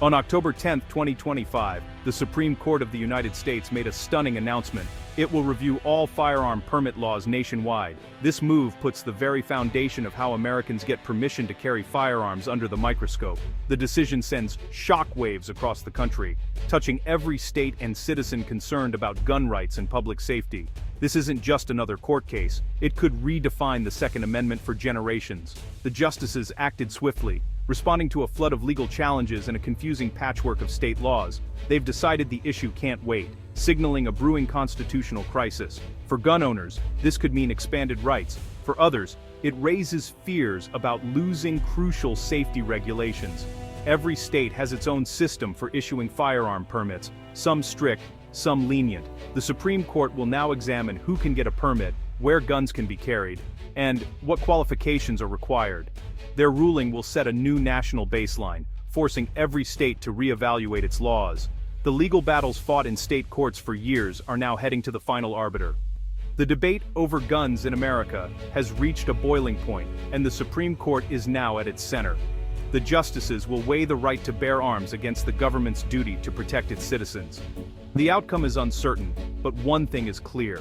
On October 10, 2025, the Supreme Court of the United States made a stunning announcement. It will review all firearm permit laws nationwide. This move puts the very foundation of how Americans get permission to carry firearms under the microscope. The decision sends shockwaves across the country, touching every state and citizen concerned about gun rights and public safety. This isn't just another court case. It could redefine the Second Amendment for generations. The justices acted swiftly, responding to a flood of legal challenges and a confusing patchwork of state laws. They've decided the issue can't wait, signaling a brewing constitutional crisis. For gun owners, this could mean expanded rights. For others, it raises fears about losing crucial safety regulations. Every state has its own system for issuing firearm permits, some strict, some lenient. The Supreme Court will now examine who can get a permit, where guns can be carried, and what qualifications are required. Their ruling will set a new national baseline, forcing every state to reevaluate its laws. The legal battles fought in state courts for years are now heading to the final arbiter. The debate over guns in America has reached a boiling point, and the Supreme Court is now at its center. The justices will weigh the right to bear arms against the government's duty to protect its citizens. The outcome is uncertain, but one thing is clear.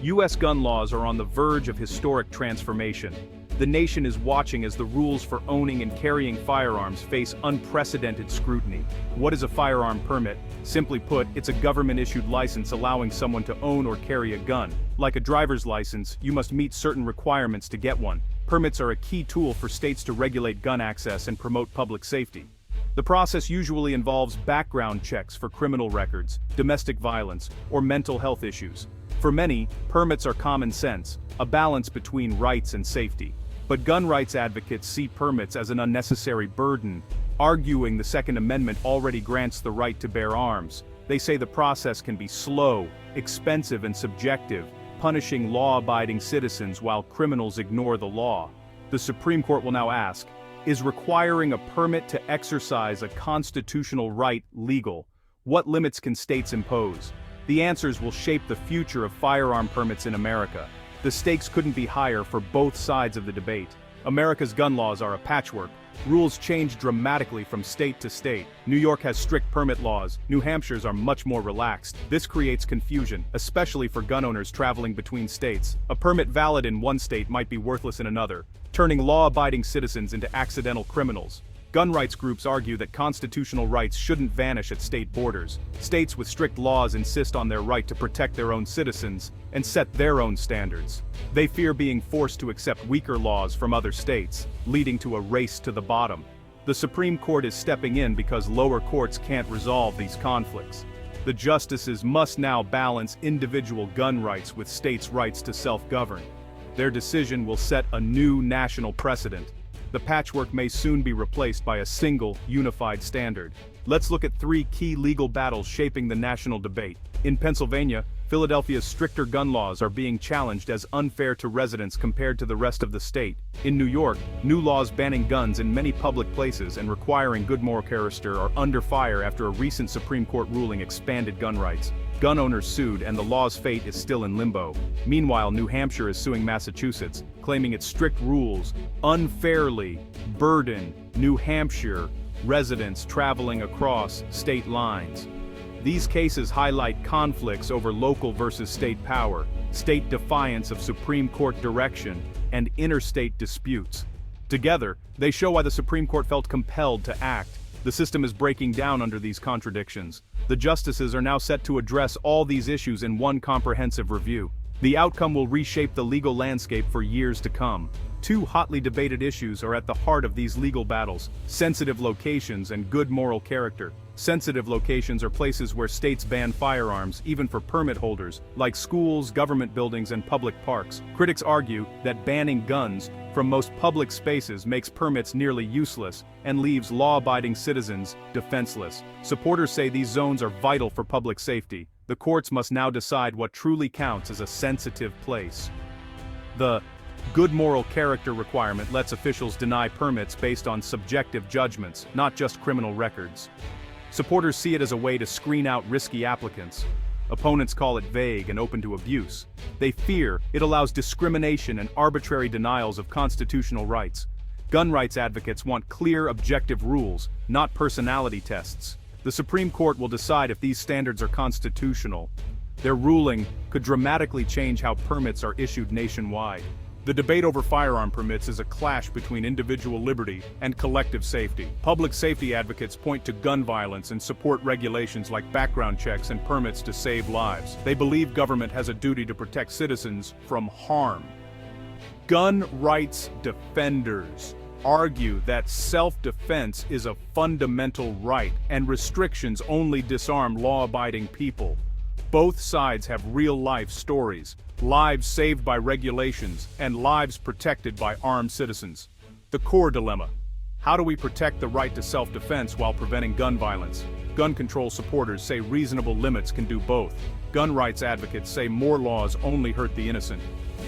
U.S. gun laws are on the verge of historic transformation. The nation is watching as the rules for owning and carrying firearms face unprecedented scrutiny. What is a firearm permit? Simply put, it's a government-issued license allowing someone to own or carry a gun. Like a driver's license, you must meet certain requirements to get one. Permits are a key tool for states to regulate gun access and promote public safety. The process usually involves background checks for criminal records, domestic violence, or mental health issues. For many, permits are common sense, a balance between rights and safety. But gun rights advocates see permits as an unnecessary burden, arguing the Second Amendment already grants the right to bear arms. They say the process can be slow, expensive, and subjective, punishing law-abiding citizens while criminals ignore the law. The Supreme Court will now ask, is requiring a permit to exercise a constitutional right legal? What limits can states impose? The answers will shape the future of firearm permits in America. The stakes couldn't be higher for both sides of the debate. America's gun laws are a patchwork. Rules change dramatically from state to state. New York has strict permit laws. New Hampshire's are much more relaxed. This creates confusion, especially for gun owners traveling between states. A permit valid in one state might be worthless in another, turning law-abiding citizens into accidental criminals. Gun rights groups argue that constitutional rights shouldn't vanish at state borders. States with strict laws insist on their right to protect their own citizens and set their own standards. They fear being forced to accept weaker laws from other states, leading to a race to the bottom. The Supreme Court is stepping in because lower courts can't resolve these conflicts. The justices must now balance individual gun rights with states' rights to self-govern. Their decision will set a new national precedent. The patchwork may soon be replaced by a single, unified standard. Let's look at three key legal battles shaping the national debate. In Pennsylvania, Philadelphia's stricter gun laws are being challenged as unfair to residents compared to the rest of the state. In New York, new laws banning guns in many public places and requiring good moral character are under fire after a recent Supreme Court ruling expanded gun rights. Gun owners sued and the law's fate is still in limbo. Meanwhile, New Hampshire is suing Massachusetts, claiming its strict rules unfairly burden New Hampshire residents traveling across state lines. These cases highlight conflicts over local versus state power, state defiance of Supreme Court direction, and interstate disputes. Together, they show why the Supreme Court felt compelled to act. The system is breaking down under these contradictions. The justices are now set to address all these issues in one comprehensive review. The outcome will reshape the legal landscape for years to come. Two hotly debated issues are at the heart of these legal battles: sensitive locations and good moral character. Sensitive locations are places where states ban firearms, even for permit holders, like schools, government buildings, and public parks. Critics argue that banning guns from most public spaces makes permits nearly useless and leaves law-abiding citizens defenseless. Supporters say these zones are vital for public safety. The courts must now decide what truly counts as a sensitive place. The good moral character requirement lets officials deny permits based on subjective judgments, not just criminal records. Supporters see it as a way to screen out risky applicants. Opponents call it vague and open to abuse. They fear it allows discrimination and arbitrary denials of constitutional rights. Gun rights advocates want clear, objective rules, not personality tests. The Supreme Court will decide if these standards are constitutional. Their ruling could dramatically change how permits are issued nationwide. The debate over firearm permits is a clash between individual liberty and collective safety. Public safety advocates point to gun violence and support regulations like background checks and permits to save lives. They believe government has a duty to protect citizens from harm. Gun rights defenders argue that self-defense is a fundamental right and restrictions only disarm law-abiding people. Both sides have real-life stories, lives saved by regulations, and lives protected by armed citizens. The core dilemma: how do we protect the right to self-defense while preventing gun violence? Gun control supporters say reasonable limits can do both. Gun rights advocates say more laws only hurt the innocent.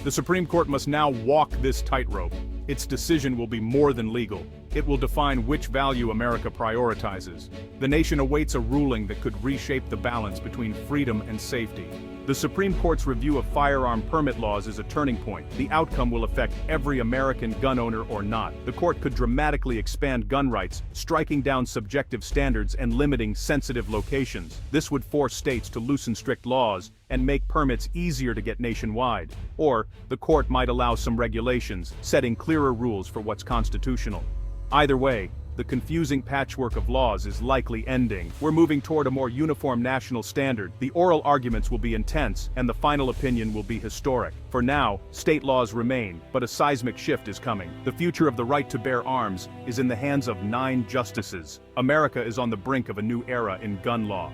The Supreme Court must now walk this tightrope. Its decision will be more than legal. It will define which value America prioritizes. The nation awaits a ruling that could reshape the balance between freedom and safety. The Supreme Court's review of firearm permit laws is a turning point. The outcome will affect every American gun owner or not. The court could dramatically expand gun rights, striking down subjective standards and limiting sensitive locations. This would force states to loosen strict laws and make permits easier to get nationwide. Or, the court might allow some regulations, setting clearer rules for what's constitutional. Either way, the confusing patchwork of laws is likely ending. We're moving toward a more uniform national standard. The oral arguments will be intense, and the final opinion will be historic. For now, state laws remain, but a seismic shift is coming. The future of the right to bear arms is in the hands of 9 justices. America is on the brink of a new era in gun law.